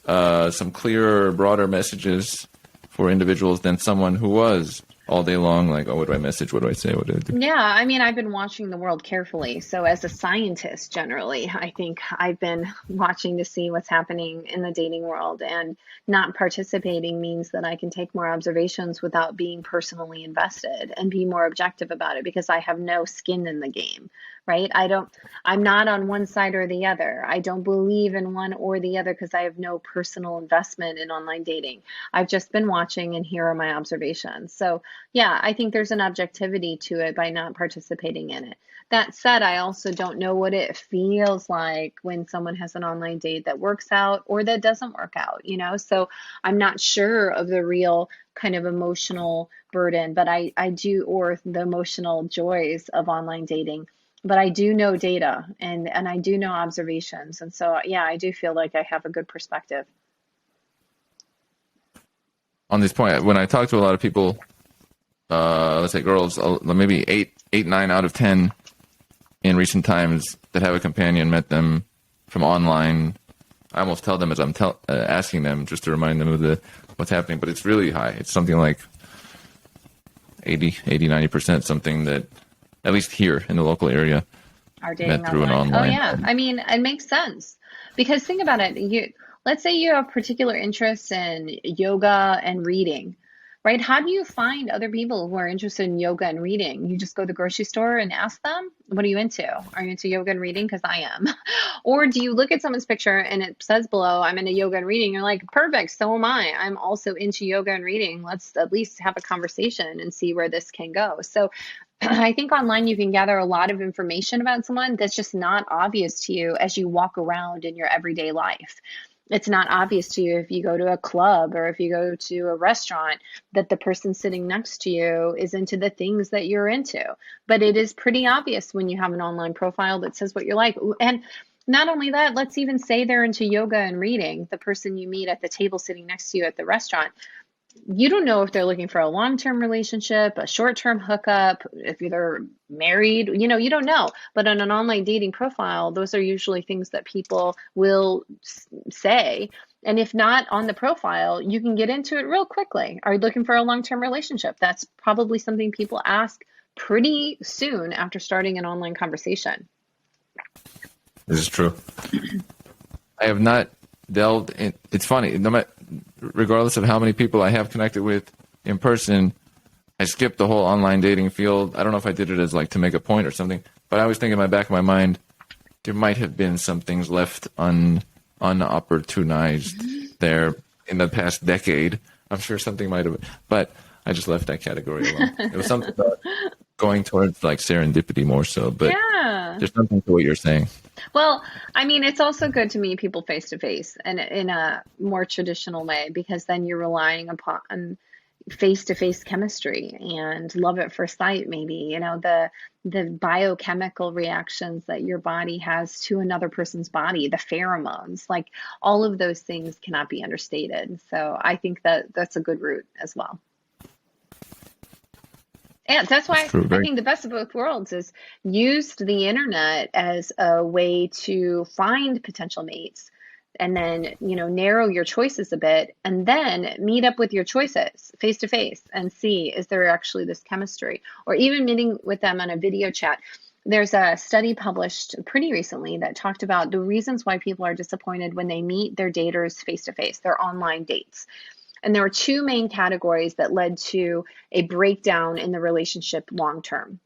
some clearer, broader messages for individuals than someone who was all day long like, oh, what do I message? What do I say? What do I do? Yeah, I mean, I've been watching the world carefully. So, as a scientist, generally, I think I've been watching to see what's happening in the dating world. And not participating means that I can take more observations without being personally invested and be more objective about it because I have no skin in the game, right? I'm not on one side or the other. I don't believe in one or the other because I have no personal investment in online dating. I've just been watching, and here are my observations. So, yeah, I think there's an objectivity to it by not participating in it. That said, I also don't know what it feels like when someone has an online date that works out or that doesn't work out, you know? So I'm not sure of the real kind of emotional burden, but I do, or the emotional joys of online dating. But I do know data and I do know observations. And so, yeah, I do feel like I have a good perspective. On this point, when I talk to a lot of people, let's say girls, maybe 9 out of 10 in recent times that have a companion met them from online. I almost tell them as I'm asking them just to remind them of what's happening, but it's really high. It's something like 90%, something that, at least here in the local area, Are dating met through an online. Oh, online. yeah. I mean, it makes sense because think about it. Let's say you have particular interests in yoga and reading, right? How do you find other people who are interested in yoga and reading? You just go to the grocery store and ask them, what are you into? Are you into yoga and reading? Because I am. Or do you look at someone's picture and it says below, I'm into yoga and reading. You're like, perfect, so am I. I'm also into yoga and reading. Let's at least have a conversation and see where this can go. So I think online you can gather a lot of information about someone that's just not obvious to you as you walk around in your everyday life. It's not obvious to you if you go to a club or if you go to a restaurant that the person sitting next to you is into the things that you're into. But it is pretty obvious when you have an online profile that says what you're like. And not only that, let's even say they're into yoga and reading, the person you meet at the table sitting next to you at the restaurant. You don't know if they're looking for a long-term relationship, a short-term hookup, if they're married, you don't know. But on an online dating profile, those are usually things that people will say. And if not on the profile, you can get into it real quickly. Are you looking for a long-term relationship? That's probably something people ask pretty soon after starting an online conversation. This is true. I have not delved in. It's funny. Regardless of how many people I have connected with in person, I skipped the whole online dating field. I don't know if I did it as like to make a point or something, but I was thinking in the back of my mind, there might have been some things left unopportunized there in the past decade. I'm sure something might have, but I just left that category alone. It was something about going towards like serendipity more so, but Yeah. there's something to what you're saying. Well, I mean, it's also good to meet people face to face and in a more traditional way because then you're relying upon face to face chemistry and love at first sight, maybe, the biochemical reactions that your body has to another person's body, the pheromones, like all of those things cannot be understated. So I think that that's a good route as well. And that's why I think the best of both worlds is used the internet as a way to find potential mates and then, narrow your choices a bit and then meet up with your choices face to face and see, is there actually this chemistry, or even meeting with them on a video chat. There's a study published pretty recently that talked about the reasons why people are disappointed when they meet their daters face to face, their online dates. And there were two main categories that led to a breakdown in the relationship long term.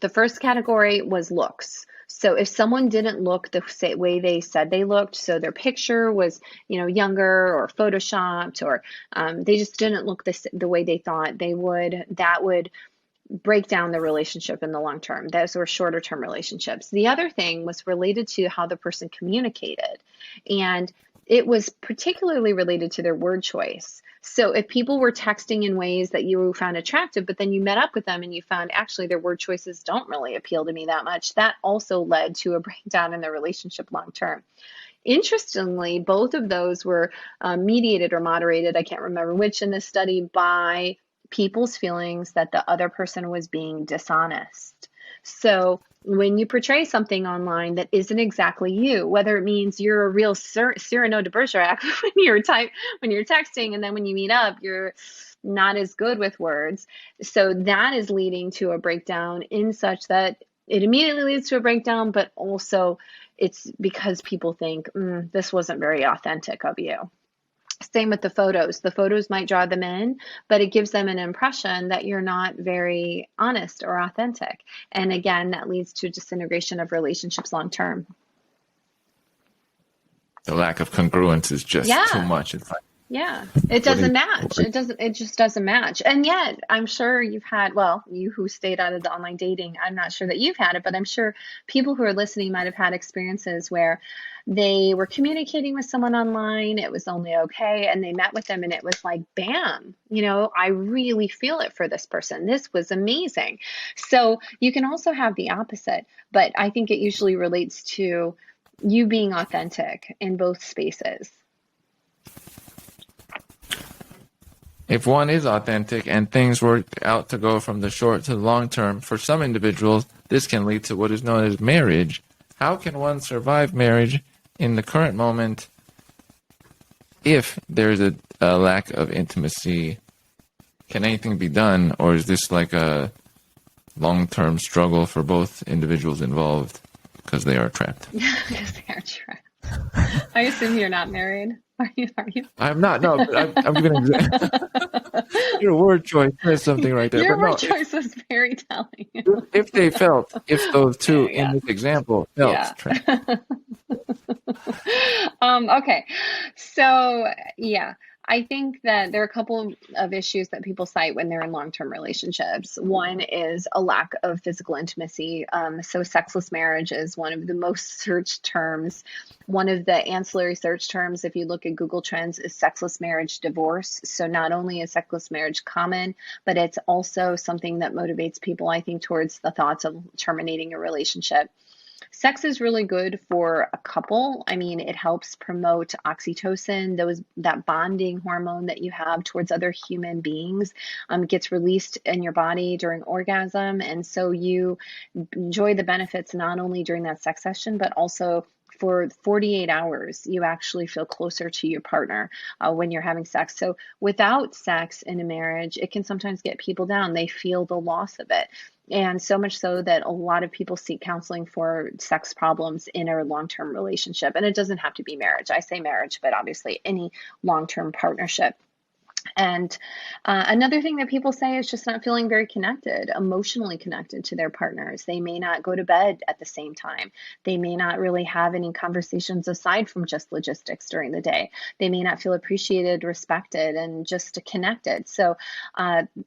The first category was looks. So if someone didn't look the way they said they looked, so their picture was, younger or photoshopped, or they just didn't look the way they thought they would, that would break down the relationship in the long term. Those were shorter term relationships. The other thing was related to how the person communicated. And it was particularly related to their word choice. So if people were texting in ways that you found attractive, but then you met up with them and you found actually their word choices don't really appeal to me that much, that also led to a breakdown in the relationship long term. Interestingly, both of those were mediated or moderated, I can't remember which in this study, by people's feelings that the other person was being dishonest. So when you portray something online that isn't exactly you, whether it means you're a real Cyrano de Bergerac when you're texting, and then when you meet up, you're not as good with words. So that is leading to a breakdown in such that it immediately leads to a breakdown, but also it's because people think, this wasn't very authentic of you. Same with the photos. The photos might draw them in, but it gives them an impression that you're not very honest or authentic. And again, that leads to disintegration of relationships long term. The lack of congruence is just too much. It's like, yeah, it doesn't match. It just doesn't match. And yet, I'm sure you've had, well, you who stayed out of the online dating, I'm not sure that you've had it, but I'm sure people who are listening might have had experiences where they were communicating with someone online, it was only okay, and they met with them and it was like, bam, I really feel it for this person. This was amazing. So you can also have the opposite, but I think it usually relates to you being authentic in both spaces. If one is authentic and things work out to go from the short to the long term, for some individuals, this can lead to what is known as marriage. How can one survive marriage in the current moment if there's a lack of intimacy? Can anything be done, or is this like a long-term struggle for both individuals involved because they are trapped? Because they are trapped. I assume you're not married. Are you? I'm not. No, I'm going to. Your word choice says something right there. Your word choice was very telling. If those two in this example felt trapped. Okay. So, I think that there are a couple of issues that people cite when they're in long-term relationships. One is a lack of physical intimacy. So sexless marriage is one of the most searched terms. One of the ancillary search terms, if you look at Google Trends, is sexless marriage divorce. So not only is sexless marriage common, but it's also something that motivates people, I think, towards the thoughts of terminating a relationship. Sex is really good for a couple. I mean, it helps promote oxytocin, that bonding hormone that you have towards other human beings, gets released in your body during orgasm. And so you enjoy the benefits not only during that sex session, but also for 48 hours, you actually feel closer to your partner when you're having sex. So without sex in a marriage, it can sometimes get people down. They feel the loss of it. And so much so that a lot of people seek counseling for sex problems in a long-term relationship. And it doesn't have to be marriage. I say marriage, but obviously any long-term partnership. And another thing that people say is just not feeling very connected, emotionally connected to their partners. They may not go to bed at the same time. They may not really have any conversations aside from just logistics during the day. They may not feel appreciated, respected, and just connected. So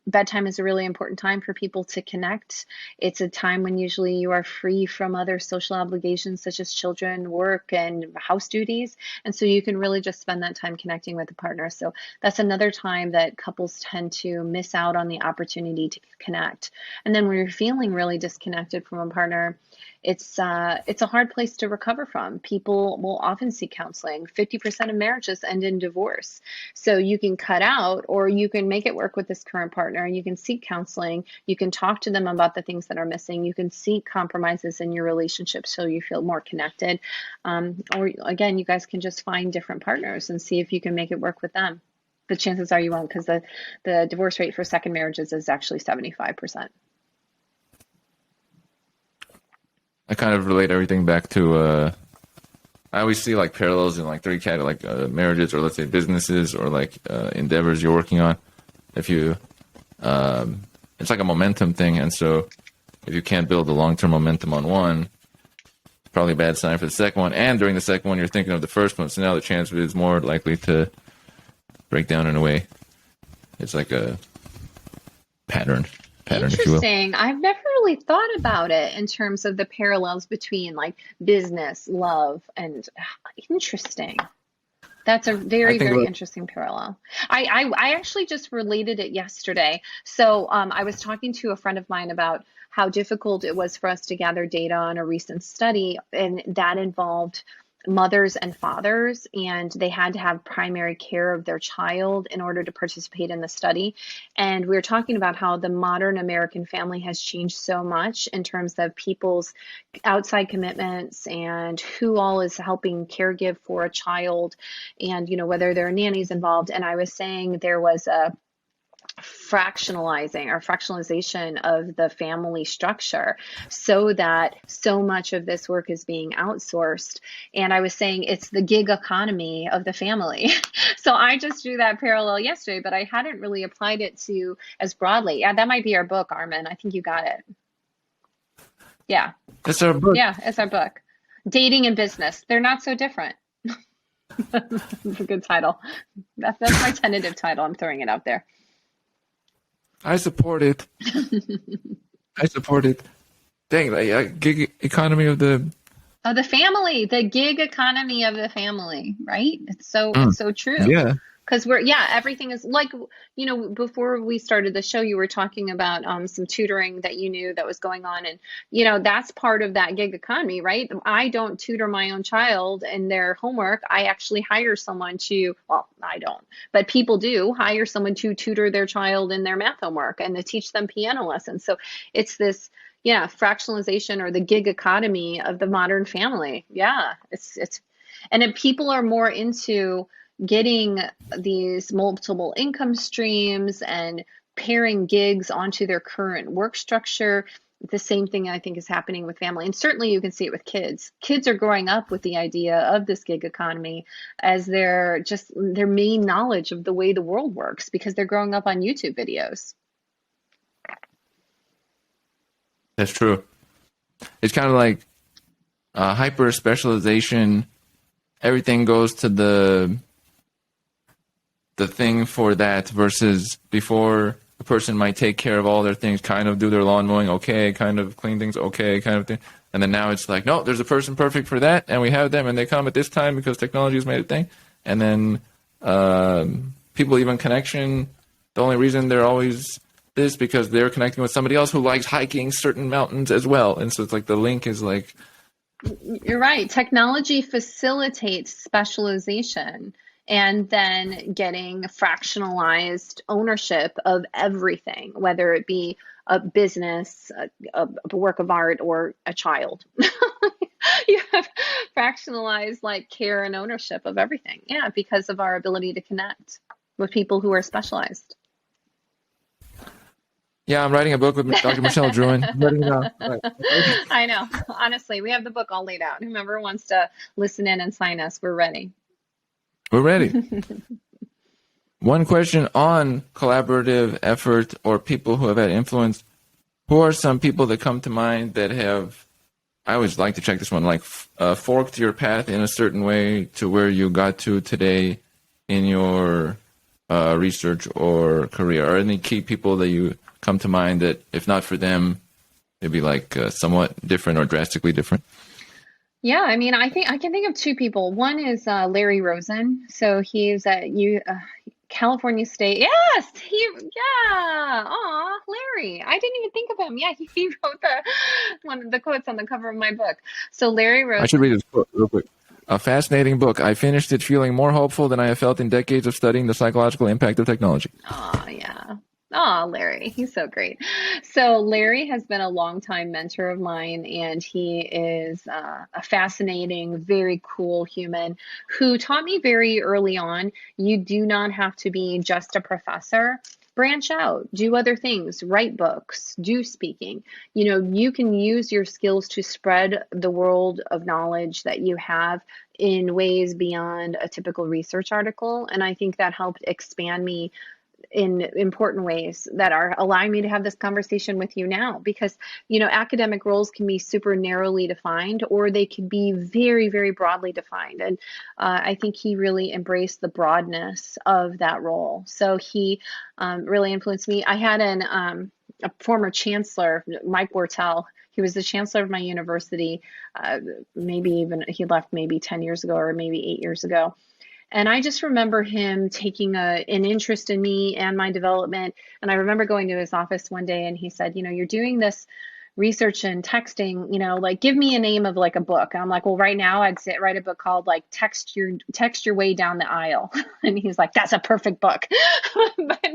bedtime is a really important time for people to connect. It's a time when usually you are free from other social obligations such as children, work, and house duties. And so you can really just spend that time connecting with a partner. So that's another time that couples tend to miss out on the opportunity to connect. And then when you're feeling really disconnected from a partner, it's a hard place to recover from. People will often seek counseling. 50% of marriages end in divorce. So you can cut out, or you can make it work with this current partner, and you can seek counseling. You can talk to them about the things that are missing. You can seek compromises in your relationship so you feel more connected. Or again, you guys can just find different partners and see if you can make it work with them. The chances are you won't, because the divorce rate for second marriages is actually 75%. I kind of relate everything back to, I always see like parallels in like marriages, or let's say businesses, or like endeavors you're working on. If you, it's like a momentum thing. And so if you can't build a long-term momentum on one, it's probably a bad sign for the second one. And during the second one, you're thinking of the first one. So now the chance is more likely to break down in a way. It's like a pattern pattern, if you will. Interesting. I've never really thought about it in terms of the parallels between like business, love, and interesting. That's a I very, think very about interesting parallel. I actually just related it yesterday. So I was talking to a friend of mine about how difficult it was for us to gather data on a recent study, and that involved mothers and fathers, and they had to have primary care of their child in order to participate in the study. And we were talking about how the modern American family has changed so much in terms of people's outside commitments and who all is helping caregive for a child, and whether there are nannies involved. And I was saying there was a fractionalization of the family structure so that so much of this work is being outsourced. And I was saying it's the gig economy of the family. So I just drew that parallel yesterday, but I hadn't really applied it to as broadly. Yeah, that might be our book, Armin. I think you got it. Yeah. it's our book. Yeah, it's our book. Dating and business. They're not so different. It's a good title. That's my tentative title. I'm throwing it out there. I support it. I support it. Dang, like gig economy of the. Family, the gig economy of the family, right? It's Mm, so true. yeah, Because everything is like, before we started the show, you were talking about some tutoring that you knew that was going on. And, that's part of that gig economy, right? I don't tutor my own child in their homework. I actually hire someone well, I don't, but people do hire someone to tutor their child in their math homework and to teach them piano lessons. So it's this, yeah, fractionalization or the gig economy of the modern family. Yeah, and if people are more into getting these multiple income streams and pairing gigs onto their current work structure. The same thing I think is happening with family. And certainly you can see it with kids. Kids are growing up with the idea of this gig economy as their main knowledge of the way the world works because they're growing up on YouTube videos. that's true. It's kind of like hyper specialization. Everything goes to the thing for that versus before a person might take care of all their things, kind of do their lawn mowing, okay, kind of clean things, okay, kind of thing. And then now it's like, no, there's a person perfect for that, and we have them, and they come at this time because technology has made a thing. And then people, even connection, the only reason they're always this because they're connecting with somebody else who likes hiking certain mountains as well. And so it's like the link is like, You're right. Technology facilitates specialization and then getting fractionalized ownership of everything, whether it be a business, a work of art, or a child. You have fractionalized like care and ownership of everything. Yeah, because of our ability to connect with people who are specialized. yeah, I'm writing a book with Dr. Michelle Drouin. I'm writing it out. Right. I know. Honestly, we have the book all laid out. Whomever wants to listen in and sign us, we're ready. We're ready. One question on collaborative effort or people who have had influence. Who are some people that come to mind that have, I always like to check this one, like forked your path in a certain way to where you got to today in your research or career? Are any key people that you come to mind that if not for them, they'd be like somewhat different or drastically different? Yeah, I mean, I think I can think of two people. One is Larry Rosen. So he's at California State. Yes, yeah. Aw, Larry. I didn't even think of him. Yeah, he wrote one of the quotes on the cover of my book. So Larry I should Rosen. read this quote real quick. A fascinating book. I finished it feeling more hopeful than I have felt in decades of studying the psychological impact of technology. Oh, yeah. Oh, Larry, he's so great. So Larry has been a longtime mentor of mine, and he is a fascinating, very cool human who taught me very early on, you do not have to be just a professor. Branch out, do other things, write books, do speaking. You can use your skills to spread the world of knowledge that you have in ways beyond a typical research article. And I think that helped expand me in important ways that are allowing me to have this conversation with you now, because academic roles can be super narrowly defined or they can be very, very broadly defined, and I think he really embraced the broadness of that role. So he really influenced me. I had a former chancellor, Mike Wortell. He was the chancellor of my university. Maybe even he left maybe 10 years ago or maybe 8 years ago. And I just remember him taking an interest in me and my development. And I remember going to his office one day and he said, you're doing this research and texting, like give me a name of like a book. And I'm like, well, right now I'd say write a book called like text your way down the aisle. And he's like, that's a perfect book. But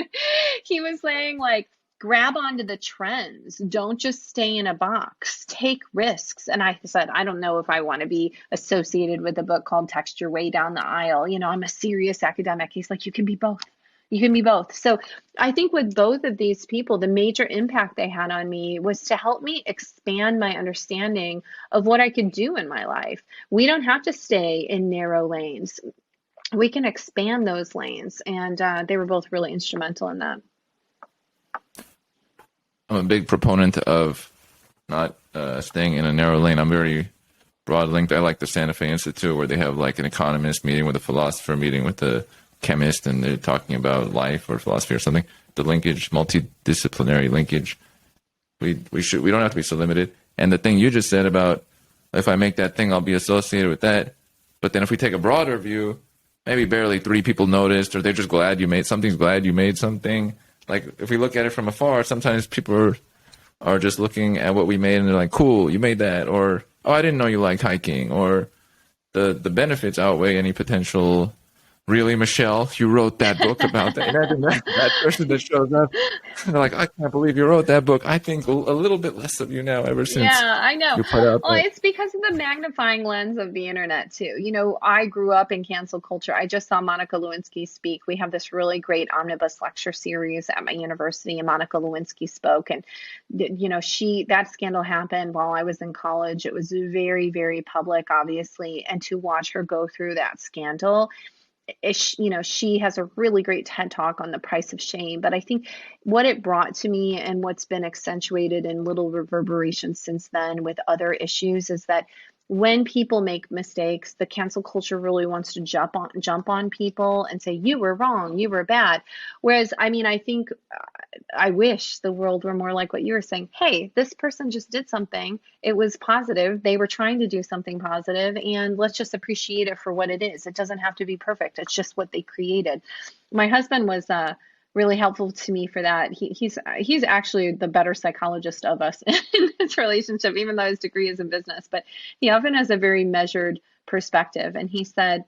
he was saying like, grab onto the trends. Don't just stay in a box. Take risks. And I said, I don't know if I want to be associated with a book called Text Your Way Down the Aisle. I'm a serious academic. He's like, you can be both. You can be both. So I think with both of these people, the major impact they had on me was to help me expand my understanding of what I could do in my life. We don't have to stay in narrow lanes. We can expand those lanes. And they were both really instrumental in that. I'm a big proponent of not staying in a narrow lane. I'm very broad linked. I like the Santa Fe Institute where they have like an economist meeting with a philosopher meeting with a chemist and they're talking about life or philosophy or something. The linkage, multidisciplinary linkage. We don't have to be so limited. And the thing you just said about if I make that thing, I'll be associated with that. But then if we take a broader view, maybe barely 3 people noticed, or they're just glad you made something. Like if we look at it from afar, sometimes people are just looking at what we made and they're like, cool, you made that. Or, oh, I didn't know you liked hiking. Or the benefits outweigh any potential. Really, Michelle, you wrote that book about that. Imagine that person that shows up. They're like, I can't believe you wrote that book. I think a little bit less of you now ever since. Yeah, I know. You put out Well, it's because of the magnifying lens of the internet too. I grew up in cancel culture. I just saw Monica Lewinsky speak. We have this really great omnibus lecture series at my university, and Monica Lewinsky spoke. And that scandal happened while I was in college. It was very, very public, obviously, and to watch her go through that scandal. She has a really great TED talk on the price of shame, but I think what it brought to me and what's been accentuated in little reverberations since then with other issues is that when people make mistakes, the cancel culture really wants to jump on people and say, you were wrong, you were bad. Whereas, I think I wish the world were more like what you were saying. Hey, this person just did something. It was positive. They were trying to do something positive, and let's just appreciate it for what it is. It doesn't have to be perfect. It's just what they created. My husband was really helpful to me for that. He's actually the better psychologist of us in this relationship, even though his degree is in business. But he often has a very measured perspective. And he said,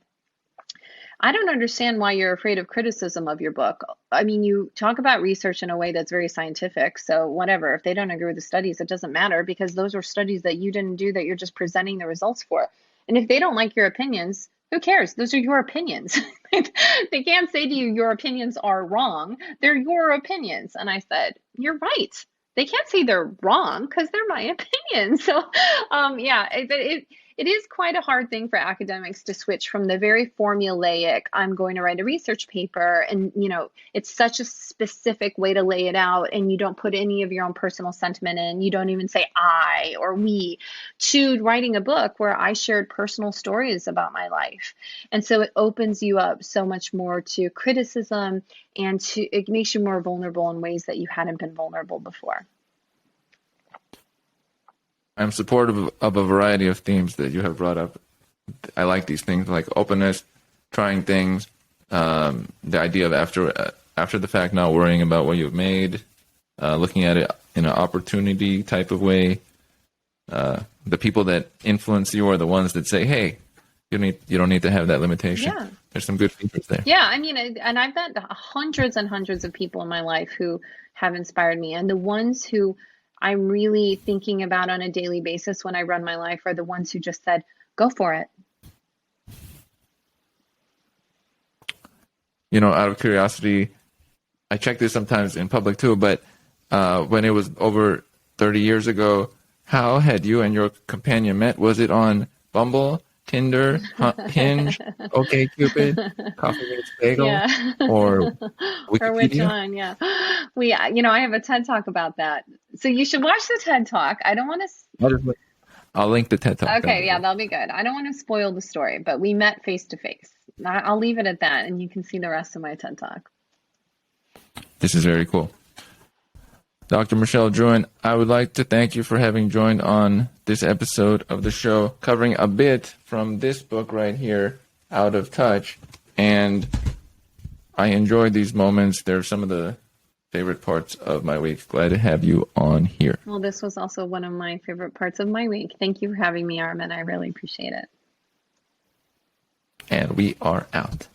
I don't understand why you're afraid of criticism of your book. You talk about research in a way that's very scientific. So whatever, if they don't agree with the studies, it doesn't matter because those are studies that you didn't do that you're just presenting the results for. And if they don't like your opinions, who cares? Those are your opinions. They can't say to you, your opinions are wrong. They're your opinions. And I said, you're right. They can't say they're wrong because they're my opinions. So, it is quite a hard thing for academics to switch from the very formulaic, I'm going to write a research paper, and it's such a specific way to lay it out, and you don't put any of your own personal sentiment in. You don't even say I or we, to writing a book where I shared personal stories about my life. And so it opens you up so much more to criticism, and it makes you more vulnerable in ways that you hadn't been vulnerable before. I'm supportive of a variety of themes that you have brought up. I like these things like openness, trying things, the idea of after the fact, not worrying about what you've made, looking at it in an opportunity type of way. The people that influence you are the ones that say, hey, you don't need to have that limitation. Yeah. There's some good features there. Yeah, and I've met hundreds and hundreds of people in my life who have inspired me. And the ones who I'm really thinking about on a daily basis when I run my life are the ones who just said, go for it. Out of curiosity, I check this sometimes in public too, but when it was over 30 years ago, how had you and your companion met? Was it on Bumble, Tinder, Hinge, OkCupid, Coffee Meets Bagel, Yeah. or Wikipedia? Or which one? Yeah. I have a TED Talk about that. So you should watch the TED Talk. I don't want to. I'll link the TED Talk. Okay, yeah, that'll be good. I don't want to spoil the story, but we met face to face. I'll leave it at that, and you can see the rest of my TED Talk. This is very cool. Dr. Michelle Drouin, I would like to thank you for having joined on this episode of the show, covering a bit from this book right here, Out of Touch. And I enjoyed these moments. They're some of the favorite parts of my week. Glad to have you on here. Well, this was also one of my favorite parts of my week. Thank you for having me, Armin. I really appreciate it. And we are out.